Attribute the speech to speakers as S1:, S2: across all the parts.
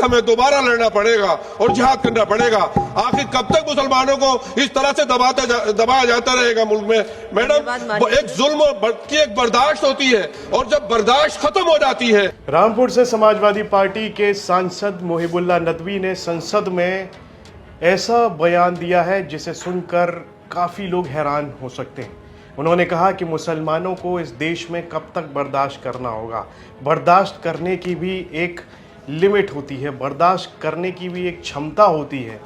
S1: हमें दोबारा लड़ना पड़ेगा और जिहाद करना पड़ेगा। आखिर कब तक मुसलमानों को इस तरह से दबाया जाता रहेगा मुल्क में? मैडम, एक जुल्म की एक बर्दाश्त होती है और जब बर्दाश्त खत्म हो जाती है।
S2: रामपुर से समाजवादी पार्टी के सांसद मोहिबुल्लाह नदवी ने संसद में ऐसा बयान दिया है जिसे सुनकर काफ़ी लोग हैरान हो सकते हैं। उन्होंने कहा कि मुसलमानों को इस देश में कब तक बर्दाश्त करना होगा। बर्दाश्त करने की भी एक लिमिट होती है, बर्दाश्त करने की भी एक क्षमता होती है।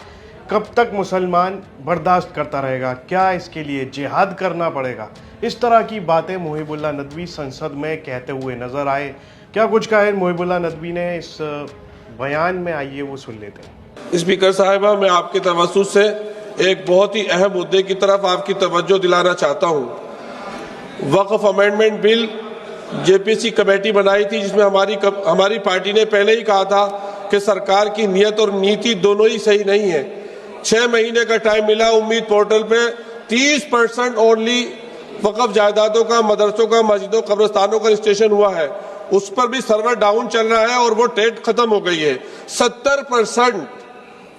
S2: कब तक मुसलमान बर्दाश्त करता रहेगा? क्या इसके लिए जिहाद करना पड़ेगा? इस तरह की बातें मोहिबुल्लाह नदवी संसद में कहते हुए नजर आए। क्या कुछ कहा है मोहिबुल्लाह नदवी ने इस बयान में, आइए वो सुन लेते हैं।
S1: स्पीकर साहिबा, मैं आपके तवज्जुह से एक बहुत ही अहम मुद्दे की तरफ आपकी तवज्जो दिलाना चाहता हूं। वक्फ अमेंडमेंट बिल जेपीसी कमेटी बनाई थी, जिसमें हमारी पार्टी ने पहले ही कहा था कि सरकार की नीयत और नीति दोनों ही सही नहीं है। 6 महीने का टाइम मिला। उम्मीद पोर्टल पे 30% ओनली वक्फ जायदादों का, मदरसों का, मस्जिदों, कब्रिस्तानों का रजिस्ट्रेशन हुआ है। उस पर भी सर्वर डाउन चल रहा है और वो डेट खत्म हो गई है। 70%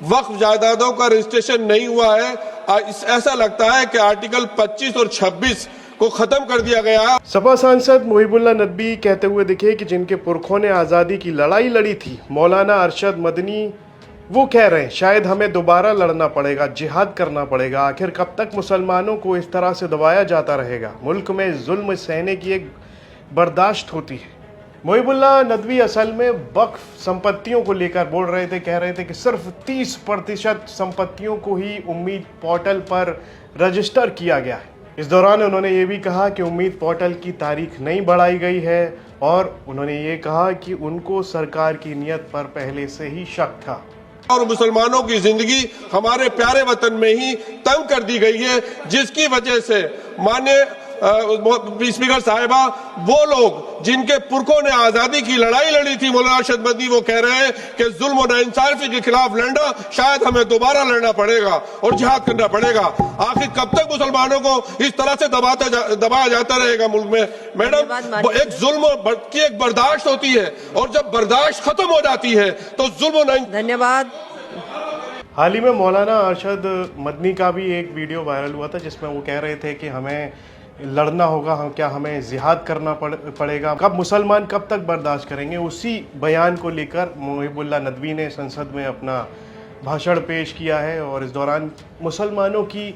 S1: वक्फ जायदादों का रजिस्ट्रेशन नहीं हुआ है। ऐसा लगता है कि आर्टिकल 25 और 26 को खत्म कर दिया गया।
S2: सपा सांसद मोहिबुल्लाह नदवी कहते हुए दिखे कि जिनके पुरखों ने आज़ादी की लड़ाई लड़ी थी, मौलाना अरशद मदनी, वो कह रहे हैं शायद हमें दोबारा लड़ना पड़ेगा, जिहाद करना पड़ेगा। आखिर कब तक मुसलमानों को इस तरह से दबाया जाता रहेगा? मुल्क में जुल्म सहने की एक बर्दाश्त होती है। मोहिबुल्लाह नदवी असल में वक्फ संपत्तियों को लेकर बोल रहे थे, कह रहे थे कि सिर्फ 30% संपत्तियों को ही उम्मीद पोर्टल पर रजिस्टर किया गया है। इस दौरान उन्होंने ये भी कहा कि उम्मीद पोर्टल की तारीख नहीं बढ़ाई गई है और उन्होंने ये कहा कि उनको सरकार की नीयत पर पहले से ही शक था
S1: और मुसलमानों की जिंदगी हमारे प्यारे वतन में ही तंग कर दी गई है, जिसकी वजह से माननीय स्पीकर साहिबा, वो लोग जिनके पुरखों ने आजादी की लड़ाई लड़ी थी, मौलाना अरशद मदनी, वो कह रहे हैं कि जुल्म और नाइंसाफी के खिलाफ लड़ना, शायद हमें दोबारा लड़ना पड़ेगा और जिहाद करना पड़ेगा। आखिर कब तक मुसलमानों को इस तरह से दबाया जाता रहेगा मुल्क में? मैडम, एक जुल्म की एक बर्दाश्त होती है और जब बर्दाश्त खत्म हो जाती है तो जुल्म।
S3: धन्यवाद।
S2: हाल ही में मौलाना अरशद मदनी का भी एक वीडियो वायरल हुआ था जिसमें वो कह रहे थे कि हमें लड़ना होगा, क्या हमें जिहाद करना पड़ेगा, कब मुसलमान कब तक बर्दाश्त करेंगे। उसी बयान को लेकर मोहिबुल्लाह नदवी ने संसद में अपना भाषण पेश किया है और इस दौरान मुसलमानों की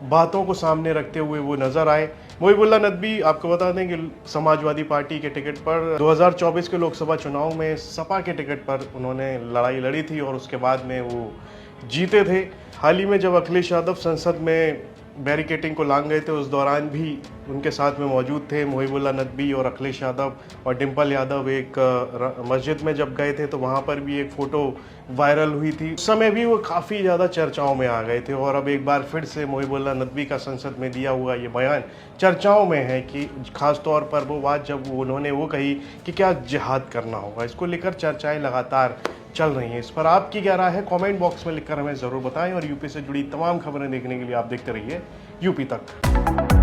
S2: बातों को सामने रखते हुए वो नज़र आए। मोहिबुल्लाह नदवी, आपको बता दें कि समाजवादी पार्टी के टिकट पर 2024 के लोकसभा चुनाव में सपा के टिकट पर उन्होंने लड़ाई लड़ी थी और उसके बाद में वो जीते थे। हाल ही में जब अखिलेश यादव संसद में बैरिकेटिंग को लांग गए थे, उस दौरान भी उनके साथ में मौजूद थे मोहिबुल्लाह नदवी और अखिलेश यादव और डिम्पल यादव। एक मस्जिद में जब गए थे तो वहाँ पर भी एक फ़ोटो वायरल हुई थी। उस समय भी वो काफ़ी ज़्यादा चर्चाओं में आ गए थे और अब एक बार फिर से मोहिबुल्लाह नदवी का संसद में दिया हुआ ये बयान चर्चाओं में है कि ख़ास तौर पर वो बात जब उन्होंने वो कही कि क्या जिहाद करना होगा, इसको लेकर चर्चाएँ लगातार चल रही हैं। इस पर आपकी क्या राय है? कमेंट बॉक्स में लिखकर हमें ज़रूर बताएं और यूपी से जुड़ी तमाम खबरें देखने के लिए आप देखते रहिए यूपी तक।